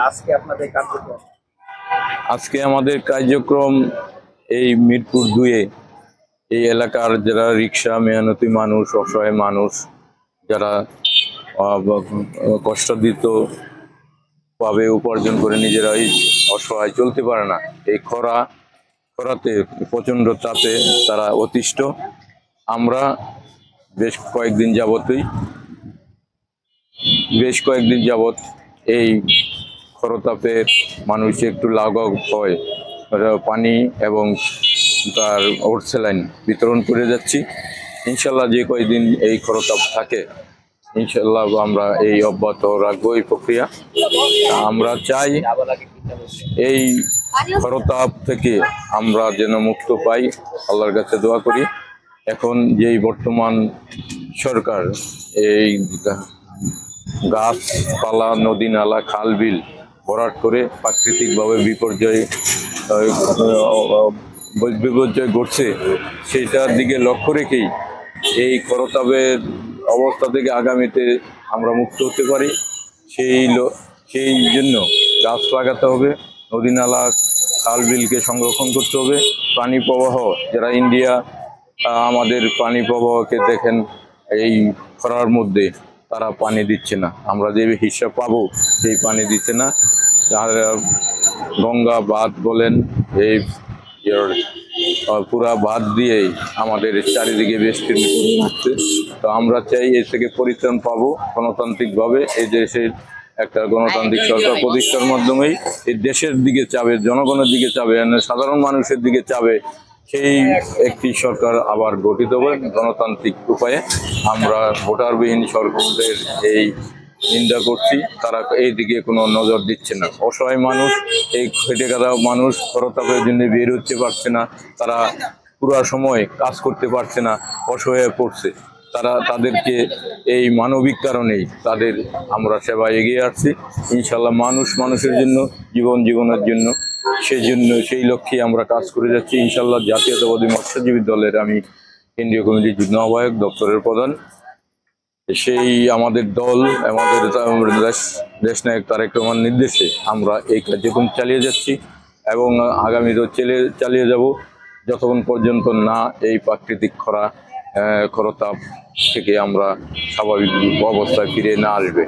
আজকে আপনাদের কার্যক্রম? আজকে আমাদের কার্যক্রম এই মিরপুর 2-এ এই এলাকার যারা রিক্সা মেহনতি মানুষ, অসহায় মানুষ যারা কষ্টদিত ভাবে উপার্জন করে নিজেরাই অসহায় চলতে পারে না, এই খরাতে প্রচণ্ড তাপে তারা অতিষ্ঠ। আমরা বেশ কয়েকদিন যাবত এই খরতাপে মানুষ একটু লাঘব হয় পানি এবং তার ওটসেলাইন বিতরণ করে যাচ্ছি। ইনশাল্লাহ যে কয়েকদিন এই খরতাপ থাকে ইনশাল্লাহ আমরা এই অব্যাহত রাখবো এই প্রক্রিয়া। আমরা চাই এই খরতাপ থেকে আমরা যেন মুক্ত পাই, আল্লাহর কাছে দোয়া করি। এখন যেই বর্তমান সরকার এই গাছপালা, নদী নালা, খাল বিল ভরাট করে প্রাকৃতিকভাবে বিপর্যয় ঘটছে, সেটার দিকে লক্ষ্য রেখেই এই খরতাপের অবস্থা থেকে আগামীতে আমরা মুক্ত হতে পারি সেই জন্য গাছ লাগাতে হবে, নদী নালা খাল বিলকে সংরক্ষণ করতে হবে। পানি প্রবাহ, যারা ইন্ডিয়া আমাদের পানি প্রবাহকে দেখেন এই খরার মধ্যে তারা পানি দিচ্ছে না, আমরা যে হিসাব পাবো সেই পানি দিচ্ছে না। আর গঙ্গা বাঁধ বলেন, এই পুরা বাঁধ দিয়েই আমাদের চারিদিকে বেষ্টিত হচ্ছে। তো আমরা চাই এর থেকে পরিত্রাণ পাবো গণতান্ত্রিকভাবে। এই দেশের একটা গণতান্ত্রিক সরকার প্রতিষ্ঠার মাধ্যমেই এই দেশের দিকে চাবে, জনগণের দিকে চাবে, সাধারণ মানুষের দিকে চাবে, সেই একটি সরকার আবার গঠিত হবে গণতান্ত্রিক উপায়ে। আমরা ভোটারবিহীন সরকারের এই নিন্দা করছি, তারা এই দিকে কোনো নজর দিচ্ছে না। অসহায় মানুষ, এই খেটে খাওয়া মানুষ খরতাপের জন্য বের হতে পারছে না, তারা পুরো সময় কাজ করতে পারছে না, অসহায় পড়ছে। তাদেরকে এই মানবিক কারণেই তাদের আমরা সেবায় এগিয়ে আসছি। ইনশাল্লাহ মানুষের জন্য, জীবনের জন্য, সেই লক্ষ্যে আমরা কাজ করে যাচ্ছি। ইনশাল্লাহ জাতীয়তাবাদী মৎস্যজীবী দলের আমি কেন্দ্রীয় কমিটির যুগ্ম আহ্বায়ক, দপ্তরের প্রধান। সেই আমাদের দল, আমাদের দেশনায়ক তারেক রহমান নির্দেশে আমরা এই কার্যক্রম চালিয়ে যাচ্ছি এবং আগামীতেও চালিয়ে যাব যতক্ষণ পর্যন্ত না এই প্রাকৃতিক খরতাপ থেকে আমরা স্বাভাবিক অবস্থায় ফিরে না আসবে।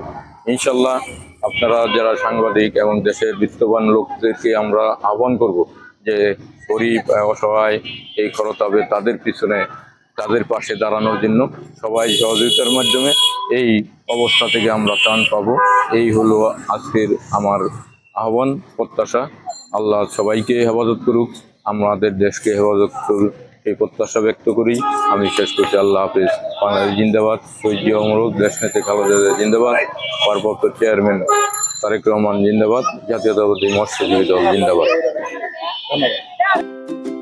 ইনশাল্লাহ আপনারা যারা সাংবাদিক এবং দেশের বিত্তবান লোকদেরকে আমরা আহ্বান করব যে গরিব অসহায় এই খরতাপে তাদের পাশে দাঁড়ানোর জন্য সবাই সহযোগিতার মাধ্যমে এই অবস্থা থেকে আমরা ত্রাণ পাবো। এই হলো আজকের আমার আহ্বান, প্রত্যাশা। আল্লাহ সবাইকে হেফাজত করুক, আমাদের দেশকে হেফাজত করুক, এই প্রত্যাশা ব্যক্ত করি। আমি শেষ করছি। আল্লাহ হাফেজ। বাংলাদেশ জিন্দাবাদ। শহীদ জিয়া অমরক, দেশনেত্রী খালেদা জিয়া জিন্দাবাদ, ভারপ্রাপ্ত চেয়ারম্যান তারেক রহমান জিন্দাবাদ, জাতীয়তাবাদী মৎস্যজীবী দল জিন্দাবাদ। ধন্যবাদ।